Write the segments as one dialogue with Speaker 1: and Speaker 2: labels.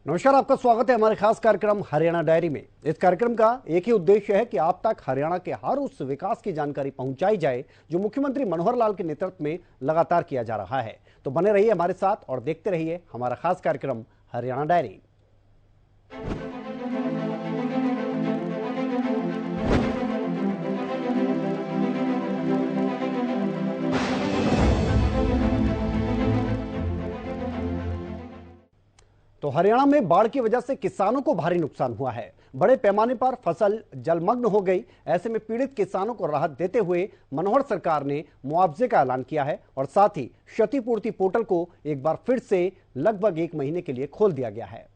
Speaker 1: नमस्कार, आपका स्वागत है हमारे खास कार्यक्रम हरियाणा डायरी में। इस कार्यक्रम का एक ही उद्देश्य है कि आप तक हरियाणा के हर उस विकास की जानकारी पहुंचाई जाए जो मुख्यमंत्री मनोहर लाल के नेतृत्व में लगातार किया जा रहा है। तो बने रहिए हमारे साथ और देखते रहिए हमारा खास कार्यक्रम हरियाणा डायरी। तो हरियाणा में बाढ़ की वजह से किसानों को भारी नुकसान हुआ है। बड़े पैमाने पर फसल जलमग्न हो गई। ऐसे में पीड़ित किसानों को राहत देते हुए मनोहर सरकार ने मुआवजे का ऐलान किया है और साथ ही क्षतिपूर्ति पोर्टल को एक बार फिर से लगभग 1 महीने के लिए खोल दिया गया है।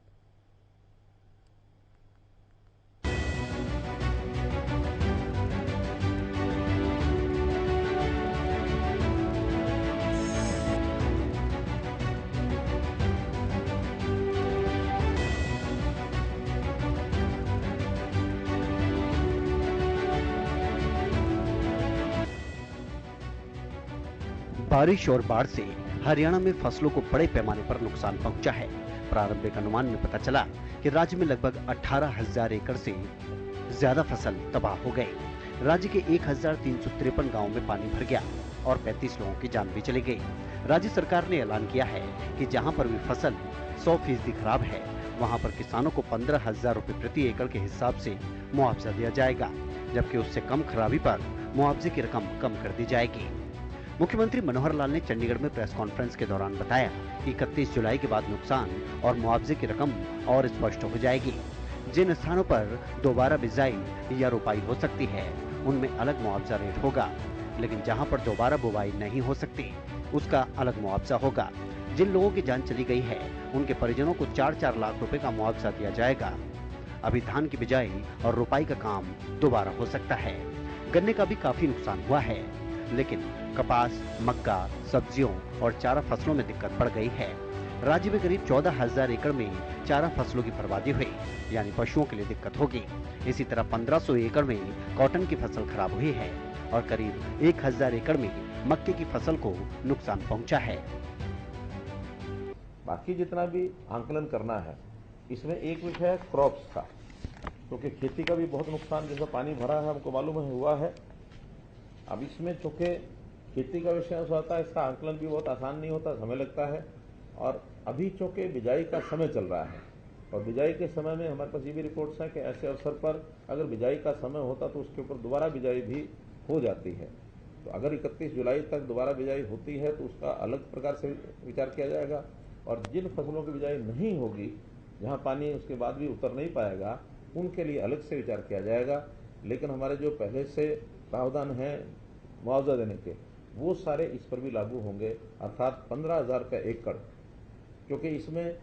Speaker 1: बारिश और बाढ़ से हरियाणा में फसलों को बड़े पैमाने पर नुकसान पहुंचा है। प्रारंभिक अनुमान में पता चला कि राज्य में लगभग 18,000 एकड़ से ज्यादा फसल तबाह हो गई। राज्य के 1,353 गांवों में पानी भर गया और 35 लोगों की जान भी चली गई। राज्य सरकार ने ऐलान किया है कि जहां पर भी फसल 100% खराब है वहां पर किसानों को 15,000 रुपए प्रति एकड़ के हिसाब से मुआवजा दिया जाएगा, जबकि उससे कम खराबी पर मुआवजे की रकम कम कर दी जाएगी। मुख्यमंत्री मनोहर लाल ने चंडीगढ़ में प्रेस कॉन्फ्रेंस के दौरान बताया कि 31 जुलाई के बाद नुकसान और मुआवजे की रकम और स्पष्ट हो जाएगी। जिन स्थानों पर दोबारा बिजाई या रोपाई हो सकती है उनमें अलग मुआवजा रेट होगा, लेकिन जहां पर दोबारा बुवाई नहीं हो सकती उसका अलग मुआवजा होगा। जिन लोगों की जान चली गई है उनके परिजनों को 4-4 लाख रुपए का मुआवजा दिया जाएगा। अभी धान की बिजाई और रोपाई का काम दोबारा हो सकता है। गन्ने का भी काफी नुकसान हुआ है, लेकिन कपास, मक्का, सब्जियों और चारा फसलों में दिक्कत बढ़ गई है। राज्य में करीब 14,000 एकड़ में चारा फसलों की बर्बादी हुई, यानी पशुओं के लिए दिक्कत होगी। इसी तरह 1,500 एकड़ में कॉटन की फसल खराब हुई है और करीब 1,000 एकड़ में मक्के की फसल को नुकसान पहुंचा है।
Speaker 2: बाकी जितना भी आंकलन करना है इसमें एक विषय है क्रॉप्स का, क्योंकि खेती का भी बहुत नुकसान जैसा पानी भरा है हमको मालूम है हुआ है। अब इसमें चूंकि खेती का विषय होता है, इसका आंकलन भी बहुत आसान नहीं होता, समय लगता है। और अभी चूंकि बिजाई का समय चल रहा है और बिजाई के समय में हमारे पास ये भी रिपोर्ट्स हैं कि ऐसे अवसर पर अगर बिजाई का समय होता तो उसके ऊपर दोबारा बिजाई भी हो जाती है। तो अगर 31 जुलाई तक दोबारा बिजाई होती है तो उसका अलग प्रकार से विचार किया जाएगा, और जिन फसलों की बिजाई नहीं होगी, जहां पानी उसके बाद भी उतर नहीं पाएगा, उनके लिए अलग से विचार किया जाएगा। लेकिन हमारे जो पहले से प्रावधान है मुआवजा देने के, वो सारे इस पर भी लागू होंगे, अर्थात 15,000 रुपये एकड़। क्योंकि इसमें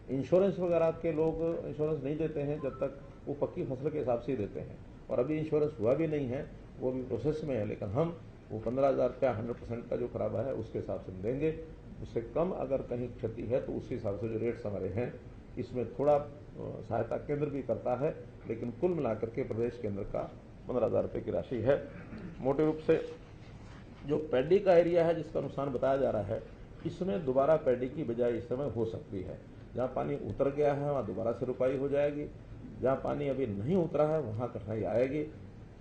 Speaker 2: इंश्योरेंस वगैरह के लोग इंश्योरेंस नहीं देते हैं जब तक वो पक्की फसल के हिसाब से ही देते हैं, और अभी इंश्योरेंस हुआ भी नहीं है, वो भी प्रोसेस में है। लेकिन हम वो 15,000 रुपया 100% का जो खराब है उसके हिसाब से देंगे। उससे कम अगर कहीं क्षति है तो उसी हिसाब से जो रेट्स हमारे हैं, इसमें थोड़ा सहायता केंद्र भी करता है, लेकिन कुल मिलाकर के प्रदेश केंद्र का 15,000 रुपये की राशि है। मोटे रूप से जो पैडी का एरिया है जिसका नुकसान बताया जा रहा है, इसमें दोबारा पैडी की बिजाई इस समय हो सकती है। जहाँ पानी उतर गया है वहाँ दोबारा से रुपाई हो जाएगी, जहाँ पानी अभी नहीं उतरा है वहाँ कठिनाई आएगी।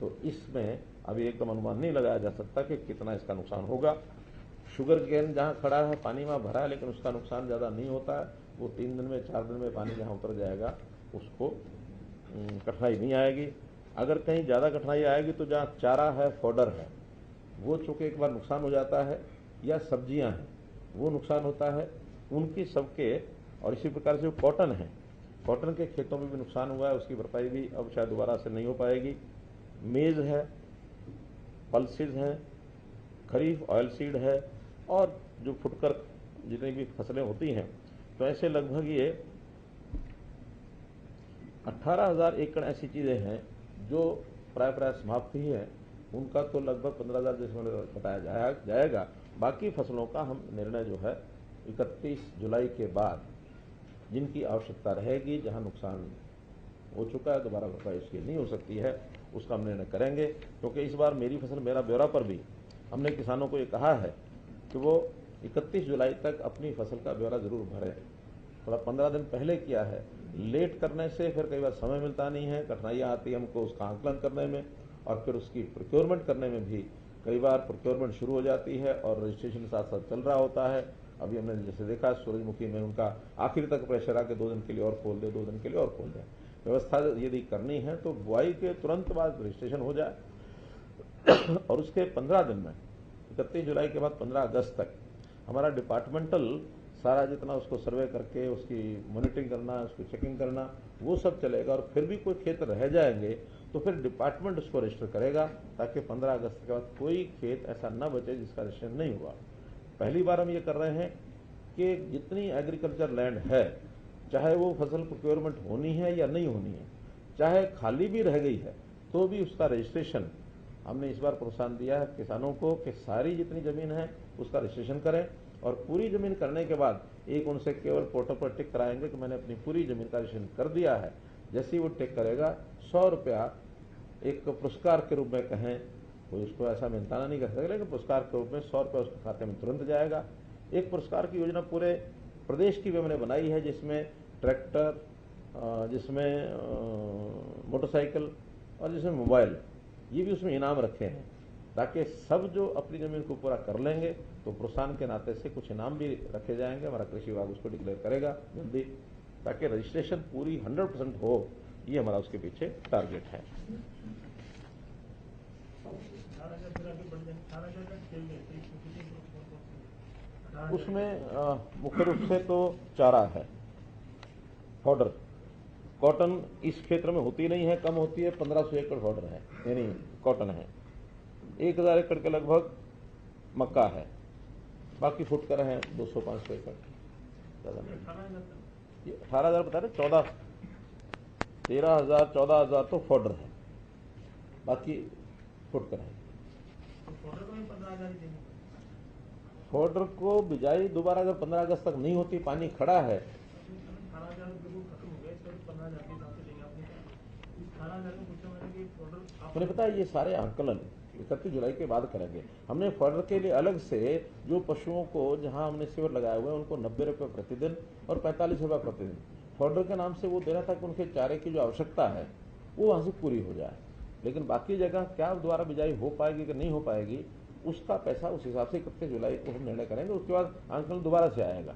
Speaker 2: तो इसमें अभी एकदम अनुमान नहीं लगाया जा सकता कि कितना इसका नुकसान होगा। शुगर केन जहाँ खड़ा है पानी वहाँ भरा है, लेकिन उसका नुकसान ज़्यादा नहीं होता है। वो 3 दिन में 4 दिन में पानी जहाँ उतर जाएगा उसको कठिनाई नहीं आएगी। अगर कहीं ज़्यादा कठिनाई आएगी तो जहाँ चारा है, फॉडर है, वो चूँकि एक बार नुकसान हो जाता है, या सब्जियां हैं वो नुकसान होता है उनकी सबके। और इसी प्रकार से जो कॉटन है, कॉटन के खेतों में भी नुकसान हुआ है, उसकी भरपाई भी अब शायद दोबारा से नहीं हो पाएगी। मेज है, पल्सेज हैं, खरीफ ऑयल सीड है, और जो फुटकर जितनी भी फसलें होती हैं, तो ऐसे लगभग ये 18,000 एकड़ ऐसी चीज़ें हैं जो प्राय समाप्त ही है। उनका तो लगभग 15,000 जैसे मैंने बताया जाएगा। बाकी फसलों का हम निर्णय जो है 31 जुलाई के बाद जिनकी आवश्यकता रहेगी, जहां नुकसान हो चुका है दोबारा भरपाई उसकी नहीं हो सकती है, उसका हम निर्णय करेंगे। क्योंकि इस बार मेरी फसल मेरा ब्यौरा पर भी हमने किसानों को ये कहा है कि वो 31 जुलाई तक अपनी फसल का ब्यौरा जरूर भरें। थोड़ा 15 दिन पहले किया है। लेट करने से फिर कई बार समय मिलता नहीं है, कठिनाइयाँ आती है हमको उसका आंकलन करने में, और फिर उसकी प्रोक्योरमेंट करने में भी कई बार प्रोक्योरमेंट शुरू हो जाती है और रजिस्ट्रेशन साथ साथ चल रहा होता है। अभी हमने जैसे देखा सूरजमुखी में उनका आखिर तक प्रेशर आके 2 दिन के लिए और खोल दे, 2 दिन के लिए और खोल दे। व्यवस्था यदि करनी है तो बुआई के तुरंत बाद रजिस्ट्रेशन हो जाए और उसके 15 दिन में 31 जुलाई के बाद 15 अगस्त तक हमारा डिपार्टमेंटल सारा जितना उसको सर्वे करके उसकी मॉनिटरिंग करना, उसकी चेकिंग करना, वो सब चलेगा। और फिर भी कोई खेत रह जाएंगे तो फिर डिपार्टमेंट उसको रजिस्टर करेगा, ताकि 15 अगस्त के बाद कोई खेत ऐसा न बचे जिसका रजिस्ट्रेशन नहीं हुआ। पहली बार हम ये कर रहे हैं कि जितनी एग्रीकल्चर लैंड है, चाहे वो फसल प्रोक्योरमेंट होनी है या नहीं होनी है, चाहे खाली भी रह गई है तो भी उसका रजिस्ट्रेशन हमने इस बार प्रोत्साहन दिया है किसानों को कि सारी जितनी जमीन है उसका रजिस्ट्रेशन करें। और पूरी जमीन करने के बाद एक उनसे केवल पोर्टल पर टिक कराएंगे कि मैंने अपनी पूरी जमीन का रजिस्ट्रेशन कर दिया है। जैसे ही वो टिक करेगा 100 रुपया एक पुरस्कार के रूप में कहें, कोई उसको ऐसा मिलताना नहीं कर सकता, लेकिन पुरस्कार के रूप में 100 रुपया उसके खाते में तुरंत जाएगा। एक पुरस्कार की योजना पूरे प्रदेश की भी हमने बनाई है, जिसमें ट्रैक्टर, जिसमें मोटरसाइकिल और जिसमें मोबाइल, ये भी उसमें इनाम रखे हैं, ताकि सब जो अपनी जमीन को पूरा कर लेंगे तो प्रोत्साहन के नाते से कुछ इनाम भी रखे जाएंगे। हमारा कृषि विभाग उसको डिक्लेयर करेगा जल्दी, ताकि रजिस्ट्रेशन पूरी 100% हो। ये हमारा उसके पीछे टारगेट है। उसमें मुख्य रूप से तो चारा है, फॉडर। कॉटन इस क्षेत्र में होती नहीं है, कम होती है, 1500 एकड़ फॉडर है, यानी कॉटन है। 1000 एकड़ के लगभग मक्का है, बाकी फुटकर है 200-500 एकड़। 18,000 बता रहे, 13,000-14,000 तो फॉडर है, बाकी फुटकर है। फॉडर को बिजाई दोबारा अगर 15 अगस्त तक नहीं होती, पानी खड़ा है, मैंने पता है ये सारे आंकलन 31 जुलाई के बाद करेंगे। हमने फॉडर के लिए अलग से जो पशुओं को जहां हमने शिविर लगाए हुए हैं उनको 90 रुपये प्रतिदिन और 45 रुपये प्रतिदिन फॉडर के नाम से वो देना था कि उनके चारे की जो आवश्यकता है वो वहां से पूरी हो जाए। लेकिन बाकी जगह क्या दोबारा बिजाई हो पाएगी कि नहीं हो पाएगी, उसका पैसा उस हिसाब से 31 जुलाई को हम निर्णय करेंगे। उसके बाद आंकलन दोबारा से आएगा,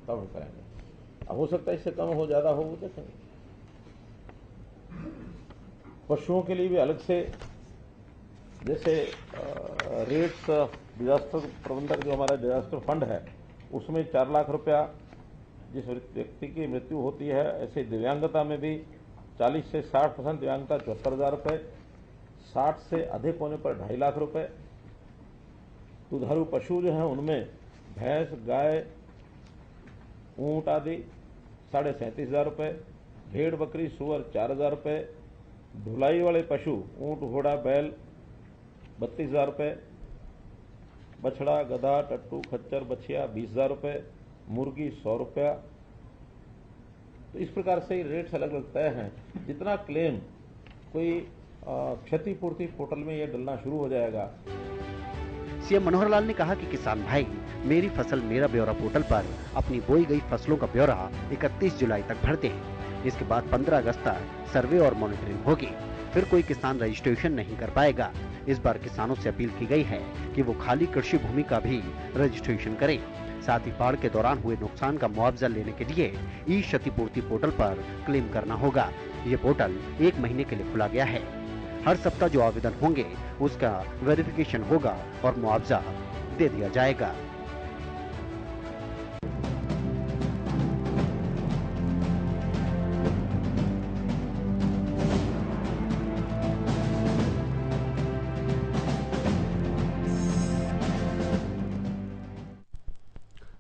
Speaker 2: तब हम करेंगे। अब हो सकता है इससे कम हो, ज्यादा हो, वो देखेंगे। पशुओं के लिए भी अलग से, जैसे रेट्स डिजास्टर प्रबंधक जो हमारा डिजास्टर फंड है, उसमें 4 लाख रुपया जिस व्यक्ति की मृत्यु होती है, ऐसे दिव्यांगता में भी 40 से 60% दिव्यांगता 74,000 रुपये, 60 से अधिक होने पर 2.5 लाख रुपये। दुधारू पशु जो हैं उनमें भैंस, गाय, ऊंट आदि 37,500 रुपये, भेड़, बकरी, सुअर 4,000 रुपये, ढुलाई वाले पशु ऊंट, घोड़ा, बैल 32,000 रुपये, बछड़ा, गधा, टट्टू, खच्चर, बछिया 20,000 रुपये, मुर्गी 100 रुपया। तो इस प्रकार से रेट्स अलग अलग तय हैं। जितना क्लेम कोई क्षतिपूर्ति पोर्टल में यह डलना शुरू हो जाएगा।
Speaker 1: सीएम मनोहर लाल ने कहा कि किसान भाई मेरी फसल मेरा ब्यौरा पोर्टल पर अपनी बोई गई फसलों का ब्यौरा 31 जुलाई तक भरते हैं। इसके बाद 15 अगस्त तक सर्वे और मॉनिटरिंग होगी, फिर कोई किसान रजिस्ट्रेशन नहीं कर पाएगा। इस बार किसानों से अपील की गई है कि वो खाली कृषि भूमि का भी रजिस्ट्रेशन करें। साथ ही बाढ़ के दौरान हुए नुकसान का मुआवजा लेने के लिए ई क्षतिपूर्ति पोर्टल पर क्लेम करना होगा। ये पोर्टल 1 महीने के लिए खुला गया है। हर सप्ताह जो आवेदन होंगे उसका वेरिफिकेशन होगा और मुआवजा दे दिया जाएगा।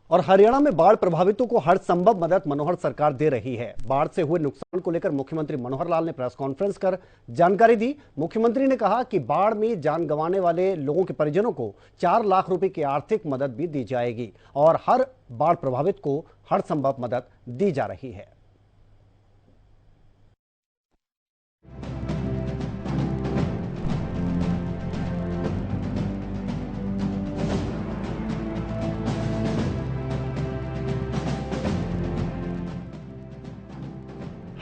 Speaker 3: और हरियाणा में बाढ़ प्रभावितों को हर संभव मदद मनोहर सरकार दे रही है। बाढ़ से हुए नुकसान को लेकर मुख्यमंत्री मनोहर लाल ने प्रेस कॉन्फ्रेंस कर जानकारी दी। मुख्यमंत्री ने कहा कि बाढ़ में जान गंवाने वाले लोगों के परिजनों को 4 लाख रुपए की आर्थिक मदद भी दी जाएगी और हर बाढ़ प्रभावित को हर संभव मदद दी जा रही है।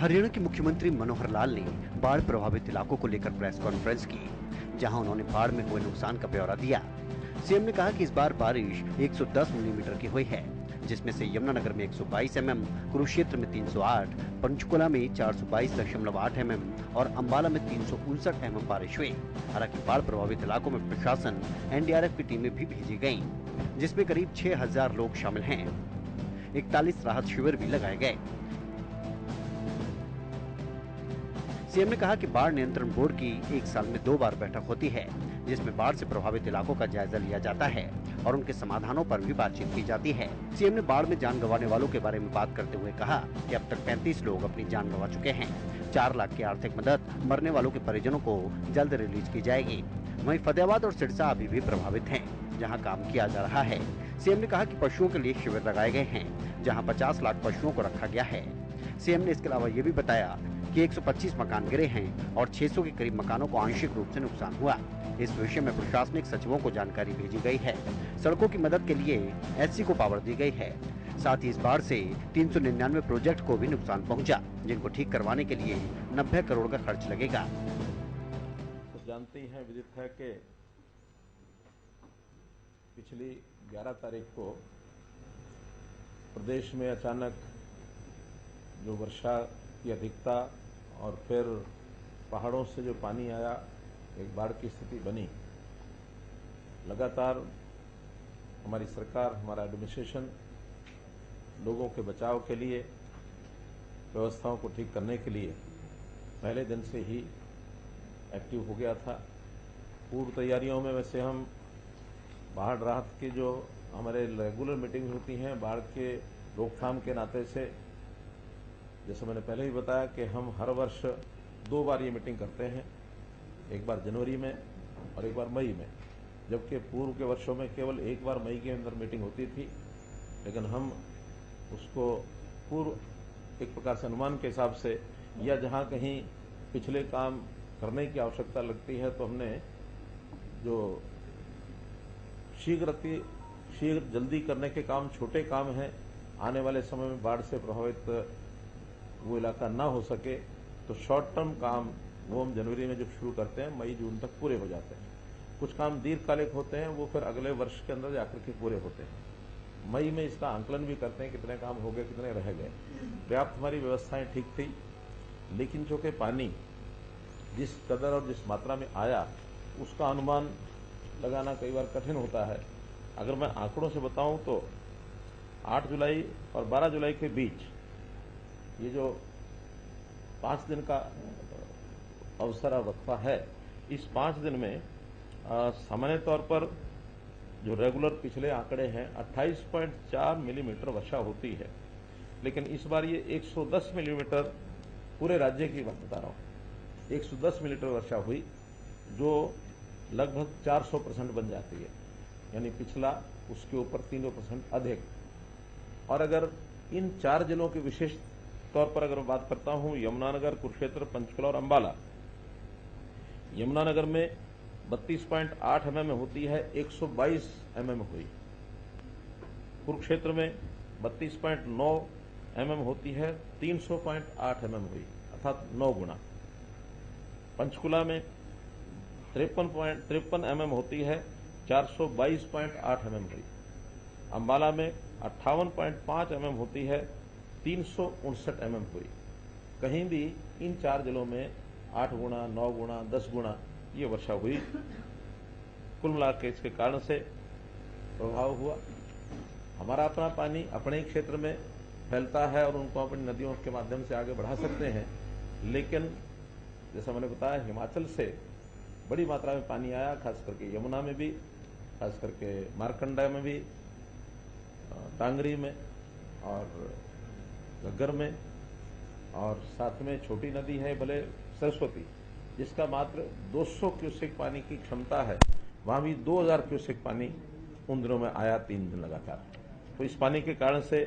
Speaker 1: हरियाणा के मुख्यमंत्री मनोहर लाल ने बाढ़ प्रभावित इलाकों को लेकर प्रेस कॉन्फ्रेंस की, जहां उन्होंने बाढ़ में हुए नुकसान का ब्यौरा दिया। सीएम ने कहा कि इस बार बारिश 110 मिलीमीटर की हुई है, जिसमें से यमुनानगर में 122 mm, कुरुक्षेत्र में 308, पंचकुला में 422.8 mm और अंबाला में 359 mm बारिश हुई। हालांकि बाढ़ प्रभावित इलाकों में प्रशासन, एनडीआरएफ की टीमें भी भेजी गयी, जिसमें करीब 6000 लोग शामिल हैं। 41 राहत शिविर भी लगाए गए। सीएम ने कहा कि बाढ़ नियंत्रण बोर्ड की एक साल में 2 बार बैठक होती है, जिसमें बाढ़ से प्रभावित इलाकों का जायजा लिया जाता है और उनके समाधानों पर भी बातचीत की जाती है। सीएम ने बाढ़ में जान गंवाने वालों के बारे में बात करते हुए कहा कि अब तक 35 लोग अपनी जान गंवा चुके हैं। 4 लाख की आर्थिक मदद मरने वालों के परिजनों को जल्द रिलीज की जाएगी। वहीं फतेहाबाद और सिरसा अभी भी प्रभावित हैं, जहां काम किया जा रहा है। सीएम ने कहा कि पशुओं के लिए शिविर लगाए गए हैं, जहां 50 लाख पशुओं को रखा गया है। सीएम ने इसके अलावा ये भी बताया कि 125 मकान गिरे हैं और 600 के करीब मकानों को आंशिक रूप से नुकसान हुआ। इस विषय में प्रशासनिक सचिवों को जानकारी भेजी गई है। सड़कों की मदद के लिए एससी को पावर दी गई है। साथ ही इस बाढ़ से 399 प्रोजेक्ट को भी नुकसान पहुंचा, जिनको ठीक करवाने के लिए 90 करोड़ का खर्च लगेगा।
Speaker 2: तो जानते हैं, विदित है कि पिछली 11 तारीख को प्रदेश में अचानक जो वर्षा की अधिकता और फिर पहाड़ों से जो पानी आया, एक बाढ़ की स्थिति बनी। लगातार हमारी सरकार, हमारा एडमिनिस्ट्रेशन लोगों के बचाव के लिए, व्यवस्थाओं को ठीक करने के लिए पहले दिन से ही एक्टिव हो गया था। पूर्व तैयारियों में वैसे हम बाढ़ राहत की जो हमारे रेगुलर मीटिंग होती हैं बाढ़ के रोकथाम के नाते से, जैसे मैंने पहले ही बताया कि हम हर वर्ष 2 बार ये मीटिंग करते हैं, एक बार जनवरी में और एक बार मई में, जबकि पूर्व के वर्षों में केवल एक बार मई के अंदर मीटिंग होती थी। लेकिन हम उसको पूर्व एक प्रकार से अनुमान के हिसाब से, या जहां कहीं पिछले काम करने की आवश्यकता लगती है तो हमने जो शीघ्र जल्दी करने के काम, छोटे काम हैं, आने वाले समय में बाढ़ से प्रभावित वो इलाका ना हो सके तो शॉर्ट टर्म काम वो हम जनवरी में जब शुरू करते हैं मई जून तक पूरे हो जाते हैं। कुछ काम दीर्घकालिक होते हैं, वो फिर अगले वर्ष के अंदर जाकर के पूरे होते हैं। मई में इसका आंकलन भी करते हैं, कितने काम हो गए, कितने रह गए। पर्याप्त हमारी व्यवस्थाएं ठीक थी, लेकिन चूंकि पानी जिस कदर और जिस मात्रा में आया उसका अनुमान लगाना कई बार कठिन होता है। अगर मैं आंकड़ों से बताऊं तो 8 जुलाई और 12 जुलाई के बीच ये जो 5 दिन का अवसर वक्फा है, इस 5 दिन में सामान्य तौर पर जो रेगुलर पिछले आंकड़े हैं 28.4 मिलीमीटर वर्षा होती है, लेकिन इस बार ये 110 मिलीमीटर, पूरे राज्य की बात बता रहा हूं, 110 मिलीमीटर वर्षा हुई, जो लगभग 400% बन जाती है, यानी पिछला उसके ऊपर 300% अधिक। और अगर इन 4 जिलों के विशेष तौर पर अगर मैं बात करता हूं, यमुनानगर, कुरुक्षेत्र, पंचकुला और अंबाला, यमुनानगर में 32.8 mm होती है, 122 mm हुई। कुरुक्षेत्र में 32.9 mm होती है, 300.8 mm हुई, अर्थात 9 गुना। पंचकुला में 53 mm होती है, 422.8 mm हुई। अंबाला में 58.5 mm होती है, 359 mm हुई। कहीं भी इन 4 जिलों में 8 गुना, 9 गुना, 10 गुना ये वर्षा हुई। कुल मिलाकर इसके कारण से प्रभाव हुआ। हमारा अपना पानी अपने ही क्षेत्र में फैलता है और उनको अपनी नदियों के माध्यम से आगे बढ़ा सकते हैं, लेकिन जैसा मैंने बताया हिमाचल से बड़ी मात्रा में पानी आया, खास करके यमुना में भी, खास करके मारकंडा में भी, टांगरी में और घग्गर में, और साथ में छोटी नदी है भले सरस्वती, जिसका मात्र 200 क्यूसेक पानी की क्षमता है, वहां भी 2000 क्यूसेक पानी उन दिनों में आया 3 दिन लगातार। तो इस पानी के कारण से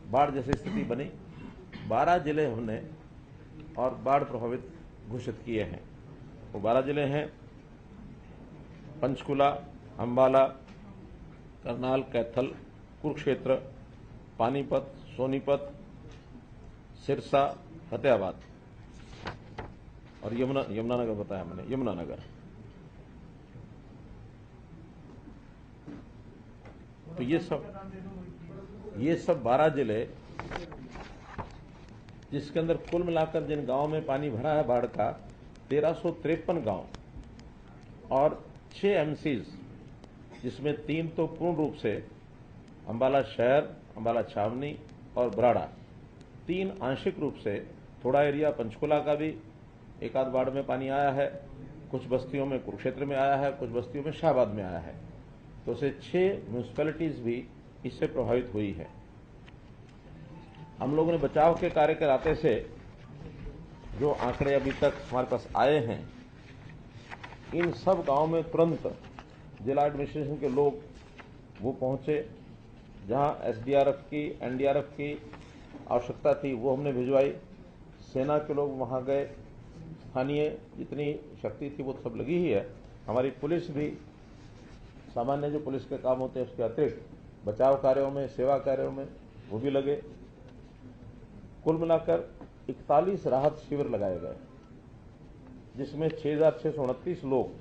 Speaker 2: बाढ़ जैसी स्थिति बनी। 12 जिले हमने और बाढ़ प्रभावित घोषित किए हैं। वो 12 जिले हैं पंचकुला, अंबाला, करनाल, कैथल, कुरुक्षेत्र, पानीपत, सोनीपत, सिरसा, फतेहाबाद और यमुनानगर बताया मैंने, यमुनानगर। तो ये सब 12 जिले, जिसके अंदर कुल मिलाकर जिन गांवों में पानी भरा है बाढ़ का 1353 गांव और 6 एमसीज, जिसमें 3 तो पूर्ण रूप से अंबाला शहर, अंबाला छावनी और बराड़ा, 3 आंशिक रूप से, थोड़ा एरिया पंचकुला का भी एक आध बाढ़ में पानी आया है, कुछ बस्तियों में कुरुक्षेत्र में आया है, कुछ बस्तियों में शाहबाद में आया है। तो से 6 म्यूनिसिपैलिटीज भी इससे प्रभावित हुई है। हम लोगों ने बचाव के कार्य कराते से जो आंकड़े अभी तक हमारे पास आए हैं, इन सब गांवों में तुरंत जिला एडमिनिस्ट्रेशन के लोग वो पहुंचे, जहां एसडीआरएफ की, एनडीआरएफ की आवश्यकता थी वो हमने भिजवाई, सेना के लोग वहां गए, स्थानीय जितनी शक्ति थी वो सब लगी ही है। हमारी पुलिस भी, सामान्य जो पुलिस के काम होते हैं उसके अतिरिक्त बचाव कार्यों में, सेवा कार्यों में वो भी लगे। कुल मिलाकर 41 राहत शिविर लगाए गए, जिसमें 6,629 लोग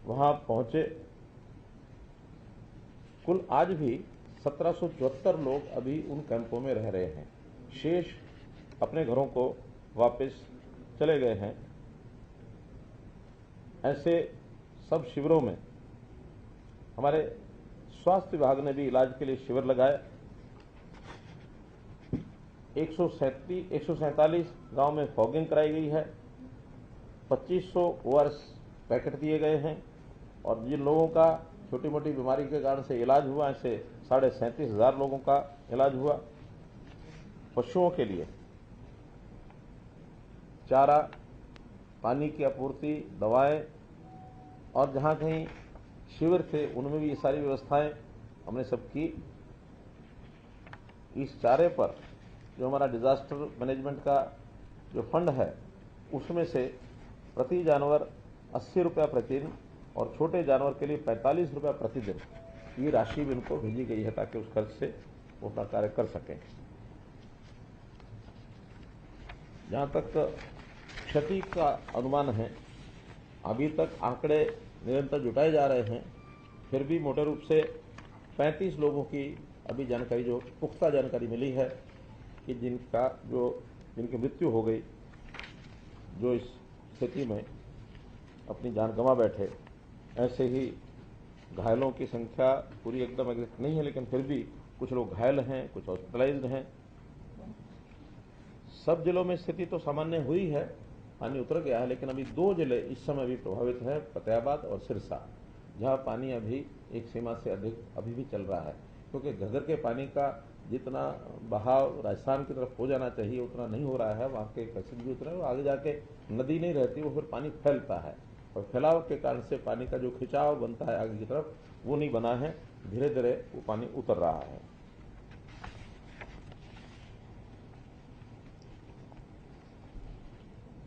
Speaker 2: वहां पहुंचे। कुल आज भी 1774 लोग अभी उन कैंपों में रह रहे हैं, शेष अपने घरों को वापस चले गए हैं। ऐसे सब शिविरों में हमारे स्वास्थ्य विभाग ने भी इलाज के लिए शिविर लगाए। 147 गांव में फॉगिंग कराई गई है, 2500 ओआरएस पैकेट दिए गए हैं और जिन लोगों का छोटी मोटी बीमारी के कारण से इलाज हुआ, ऐसे 37,500 लोगों का इलाज हुआ। पशुओं के लिए चारा, पानी की आपूर्ति, दवाएं और जहां कहीं शिविर थे उनमें भी ये सारी व्यवस्थाएं हमने सब की। इस चारे पर जो हमारा डिजास्टर मैनेजमेंट का जो फंड है उसमें से प्रति जानवर 80 रुपया प्रतिदिन और छोटे जानवर के लिए 45 रुपया प्रतिदिन ये राशि भी उनको भेजी गई है, ताकि उस खर्च से वो अपना कार्य कर सकें। जहां तक क्षति का अनुमान है, अभी तक आंकड़े निरंतर जुटाए जा रहे हैं, फिर भी मोटे रूप से 35 लोगों की अभी जानकारी, जो पुख्ता जानकारी मिली है कि जिनकी मृत्यु हो गई, जो इस स्थिति में अपनी जान गंवा बैठे। ऐसे ही घायलों की संख्या पूरी एकदम एग्जैक्ट नहीं है, लेकिन फिर भी कुछ लोग घायल हैं, कुछ हॉस्पिटलाइज्ड हैं। सब जिलों में स्थिति तो सामान्य हुई है, पानी उतर गया है, लेकिन अभी 2 जिले इस समय भी प्रभावित हैं, फतेहाबाद और सिरसा, जहां पानी अभी एक सीमा से अधिक अभी भी चल रहा है, क्योंकि घग्गर के पानी का जितना बहाव राजस्थान की तरफ हो जाना चाहिए उतना नहीं हो रहा है। वहां के पैसेज भी उतरे, आगे जाके नदी नहीं रहती, वो फिर पानी फैलता है और फैलाव के कारण से पानी का जो खिंचाव बनता है आगे की तरफ वो नहीं बना है, धीरे धीरे वो पानी उतर रहा है।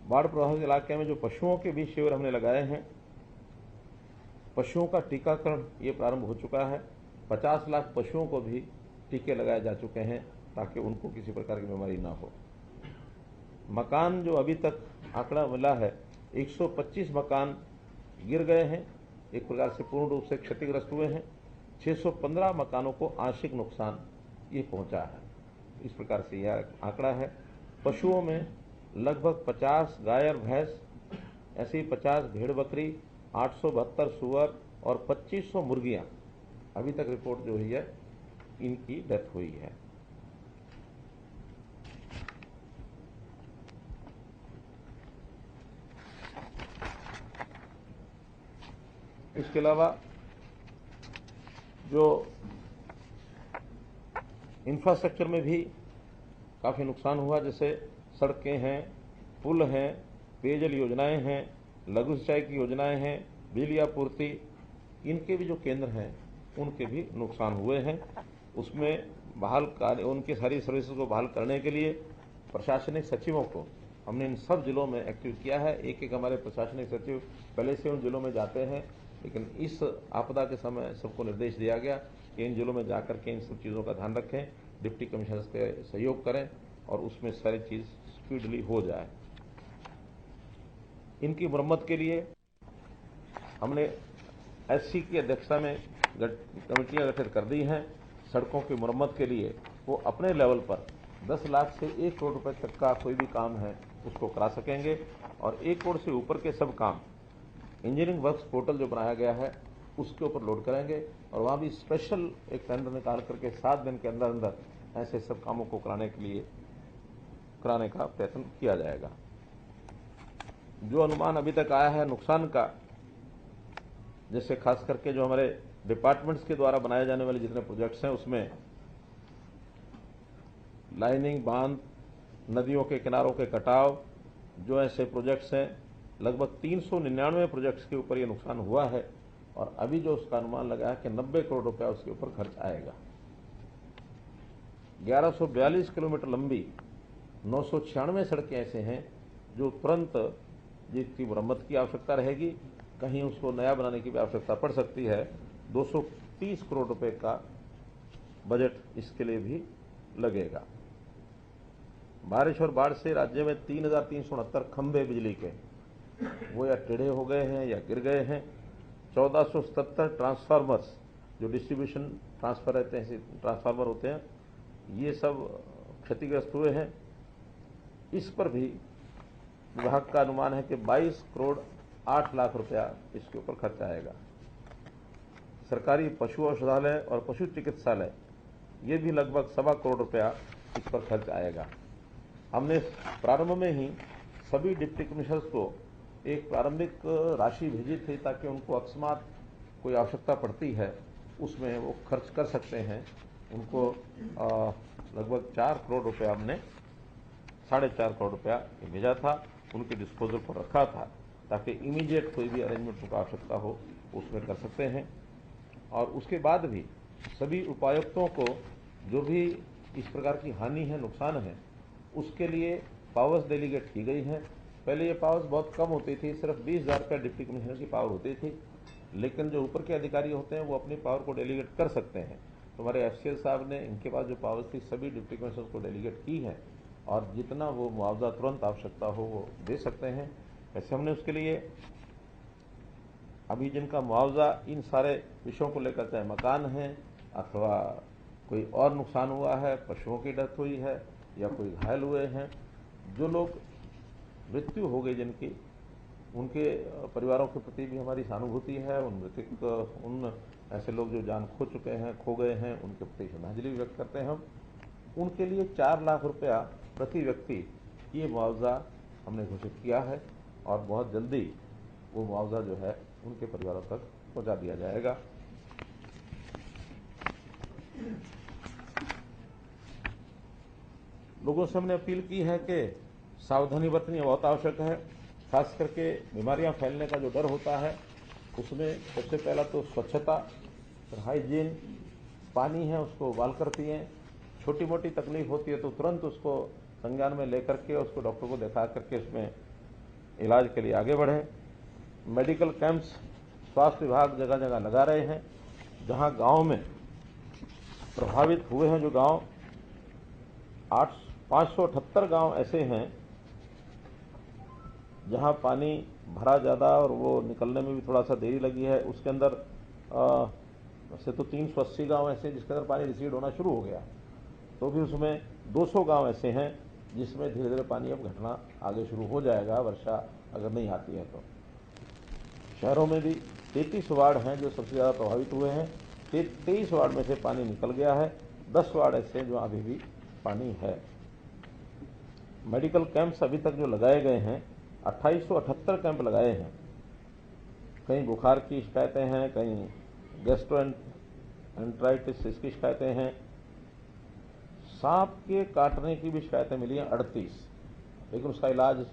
Speaker 2: बाढ़ प्रभावित इलाके में जो पशुओं के भी शिविर हमने लगाए हैं, पशुओं का टीकाकरण ये प्रारंभ हो चुका है। 50 लाख पशुओं को भी टीके लगाए जा चुके हैं, ताकि उनको किसी प्रकार की बीमारी ना हो। मकान जो अभी तक आंकड़ा मिला है, 125 मकान गिर गए हैं, एक प्रकार से पूर्ण रूप से क्षतिग्रस्त हुए हैं। 615 मकानों को आंशिक नुकसान ये पहुंचा है। इस प्रकार से यह आंकड़ा है। पशुओं में लगभग 50 गाय और भैंस, ऐसे ही 50 भेड़ बकरी, 872 सुअर और 2500 मुर्गियां अभी तक रिपोर्ट जो हुई है इनकी डेथ हुई है। इसके अलावा जो इंफ्रास्ट्रक्चर में भी काफी नुकसान हुआ, जैसे सड़कें हैं, पुल हैं, पेयजल योजनाएं हैं, लघु सिंचाई की योजनाएं हैं, बिजली आपूर्ति, इनके भी जो केंद्र हैं उनके भी नुकसान हुए हैं। उसमें बहाल कार्य, उनकी सारी सर्विसेज को बहाल करने के लिए प्रशासनिक सचिवों को हमने इन सब जिलों में एक्टिव किया है। एक एक हमारे प्रशासनिक सचिव पहले से उन जिलों में जाते हैं, लेकिन इस आपदा के समय सबको निर्देश दिया गया कि इन जिलों में जाकर के इन सब चीज़ों का ध्यान रखें, डिप्टी कमिश्नर के सहयोग करें और उसमें सारी चीज स्पीडली हो जाए। इनकी मरम्मत के लिए हमने एससी की अध्यक्षता में कमेटियां गठित कर दी हैं। सड़कों की मरम्मत के लिए वो अपने लेवल पर 10 लाख से 1 करोड़ रुपए तक का कोई भी काम है उसको करा सकेंगे, और 1 करोड़ से ऊपर के सब काम इंजीनियरिंग वर्क्स पोर्टल जो बनाया गया है उसके ऊपर लोड करेंगे, और वहां भी स्पेशल एक टेंडर निकाल करके 7 दिन के अंदर अंदर ऐसे सब कामों को कराने का प्रयत्न किया जाएगा। जो अनुमान अभी तक आया है नुकसान का, जैसे खास करके जो हमारे डिपार्टमेंट्स के द्वारा बनाए जाने वाले जितने प्रोजेक्ट्स हैं उसमें लाइनिंग, बांध, नदियों के किनारों के कटाव, जो ऐसे प्रोजेक्ट्स हैं लगभग 399 प्रोजेक्ट्स के ऊपर ये नुकसान हुआ है, और अभी जो उसका अनुमान लगा है कि 90 करोड़ रुपया उसके ऊपर खर्च आएगा। 1142 किलोमीटर लंबी 996 सड़कें ऐसे हैं जो तुरंत जिसकी मरम्मत की आवश्यकता रहेगी, कहीं उसको नया बनाने की भी आवश्यकता पड़ सकती है। 230 करोड़ रुपए का बजट इसके लिए भी लगेगा। बारिश और बाढ़ से राज्य में 3,369 खंभे बिजली के वो या टेढ़े हो गए हैं या गिर गए हैं। 1477 ट्रांसफार्मर्स जो डिस्ट्रीब्यूशन ट्रांसफर रहते हैं, ट्रांसफार्मर होते हैं, ये सब क्षतिग्रस्त हुए हैं। इस पर भी विभाग का अनुमान है कि 22 करोड़ 8 लाख रुपया इसके ऊपर खर्च आएगा। सरकारी पशु औषधालय और पशु चिकित्सालय ये भी लगभग 1.25 करोड़ रुपया इस पर खर्च आएगा। हमने प्रारंभ में ही सभी डिप्टी कमिश्नर्स को एक प्रारंभिक राशि भेजी थी ताकि उनको अकस्मात कोई आवश्यकता पड़ती है उसमें वो खर्च कर सकते हैं। उनको लगभग 4 करोड़ रुपया हमने 4.5 करोड़ रुपया भेजा था, उनके डिस्पोजल पर रखा था ताकि इमीडिएट कोई भी अरेंजमेंट उनको आवश्यकता हो उसमें कर सकते हैं। और उसके बाद भी सभी उपायुक्तों को जो भी इस प्रकार की हानि है, नुकसान है, उसके लिए पावर्स डेलीगेट की गई हैं। पहले ये पावर्स बहुत कम होती थी, सिर्फ 20,000 रुपया डिप्टी कमिश्नर की पावर होती थी, लेकिन जो ऊपर के अधिकारी होते हैं वो अपनी पावर को डेलीगेट कर सकते हैं। तो हमारे एफसीएल साहब ने इनके पास जो पावर्स थी सभी डिप्टी कमिश्नर को डेलीगेट की है, और जितना वो मुआवजा तुरंत आवश्यकता हो वो दे सकते हैं। ऐसे हमने उसके लिए अभी जिनका मुआवजा इन सारे विषयों को लेकर, चाहे मकान है अथवा कोई और नुकसान हुआ है, पशुओं की डेथ हुई है या कोई घायल हुए हैं, जो लोग मृत्यु हो गई जिनकी, उनके परिवारों के प्रति भी हमारी सहानुभूति है। उन ऐसे लोग जो जान खो चुके हैं, खो गए हैं, उनके प्रति श्रद्धांजलि व्यक्त करते हैं हम। उनके लिए 4 लाख रुपया प्रति व्यक्ति ये मुआवजा हमने घोषित किया है, और बहुत जल्दी वो मुआवजा जो है उनके परिवारों तक पहुंचा दिया जाएगा। लोगों से हमने अपील की है कि सावधानी बरतनी बहुत आवश्यक है। खास करके बीमारियां फैलने का जो डर होता है उसमें सबसे पहला तो स्वच्छता, फिर हाइजीन, पानी है उसको उबाल कर पिएं। छोटी मोटी तकलीफ होती है तो तुरंत उसको संज्ञान में लेकर के उसको डॉक्टर को दिखा करके उसमें इलाज के लिए आगे बढ़ें। मेडिकल कैंप्स स्वास्थ्य विभाग जगह जगह लगा रहे हैं। जहां गांव में प्रभावित हुए हैं, जो गांव 578 गांव ऐसे हैं जहां पानी भरा ज्यादा और वो निकलने में भी थोड़ा सा देरी लगी है, उसके अंदर वैसे तो 380 गांव ऐसे जिसके अंदर पानी रिसीड होना शुरू हो गया, तो भी उसमें 200 गांव ऐसे हैं जिसमें धीरे धीरे पानी अब घटना आगे शुरू हो जाएगा, वर्षा अगर नहीं आती है तो। शहरों में भी 33 वार्ड हैं जो सबसे ज्यादा प्रभावित हुए हैं। 23 वार्ड में से पानी निकल गया है, 10 वार्ड ऐसे जो अभी भी पानी है। मेडिकल कैंप्स अभी तक जो लगाए गए हैं, 2878 कैंप लगाए हैं। कहीं बुखार की शिकायतें हैं, कहीं गैस्ट्रोएंटराइटिस इसकी शिकायतें हैं, सांप के काटने की भी शिकायतें मिली हैं 38, लेकिन उसका इलाज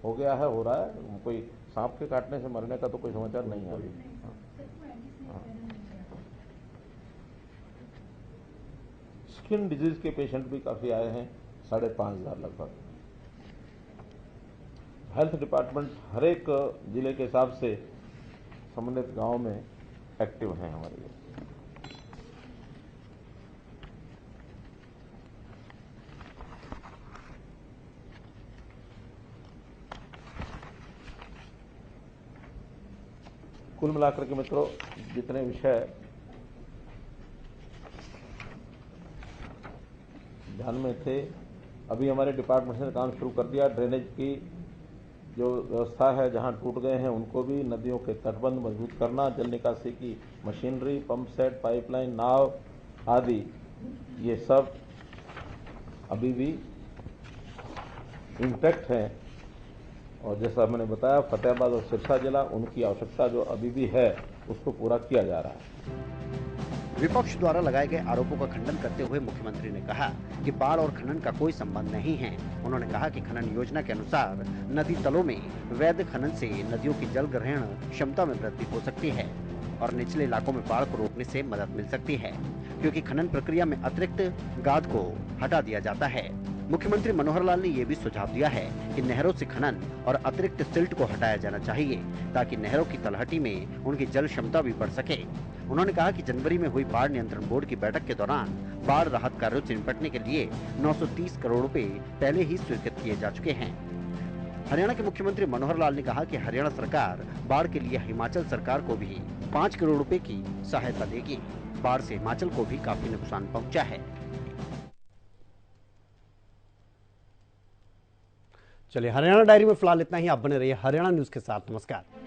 Speaker 2: हो गया है, हो रहा है। कोई सांप के काटने से मरने का तो कोई समाचार नहीं है अभी। स्किन डिजीज के पेशेंट भी काफी आए हैं, 5,500 लगभग। हेल्थ डिपार्टमेंट हर एक जिले के हिसाब से संबंधित गांव में एक्टिव हैं हमारे लिए। कुल मिलाकर के मित्रों जितने विषय ध्यान में थे, अभी हमारे डिपार्टमेंट ने काम शुरू कर दिया। ड्रेनेज की जो व्यवस्था है, जहां टूट गए हैं उनको भी, नदियों के तटबंध मजबूत करना, जल निकासी की मशीनरी, पंप सेट, पाइपलाइन, नाव आदि, ये सब अभी भी इंटैक्ट हैं। और जैसा मैंने बताया, फतेहाबाद और सिरसा जिला, उनकी आवश्यकता जो अभी भी है उसको पूरा किया जा रहा है।
Speaker 1: विपक्ष द्वारा लगाए गए आरोपों का खंडन करते हुए मुख्यमंत्री ने कहा कि बाढ़ और खनन का कोई संबंध नहीं है। उन्होंने कहा कि खनन योजना के अनुसार नदी तलों में वैध खनन से नदियों की जल ग्रहण क्षमता में वृद्धि हो सकती है और निचले इलाकों में बाढ़ को रोकने से मदद मिल सकती है, क्योंकि खनन प्रक्रिया में अतिरिक्त गाद को हटा दिया जाता है। मुख्यमंत्री मनोहर लाल ने यह भी सुझाव दिया है कि नहरों से खनन और अतिरिक्त सिल्ट को हटाया जाना चाहिए ताकि नहरों की तलहटी में उनकी जल क्षमता भी बढ़ सके। उन्होंने कहा कि जनवरी में हुई बाढ़ नियंत्रण बोर्ड की बैठक के दौरान बाढ़ राहत कार्यों से निपटने के लिए 930 करोड़ रुपए पहले ही स्वीकृत किए जा चुके हैं। हरियाणा के मुख्यमंत्री मनोहर लाल ने कहा कि हरियाणा सरकार बाढ़ के लिए हिमाचल सरकार को भी 5 करोड़ रुपए की सहायता देगी। बाढ़ से हिमाचल को भी काफी नुकसान पहुंचा है।
Speaker 3: चलिए, हरियाणा डायरी में फिलहाल इतना ही। आप बने रहिए हरियाणा न्यूज के साथ। नमस्कार।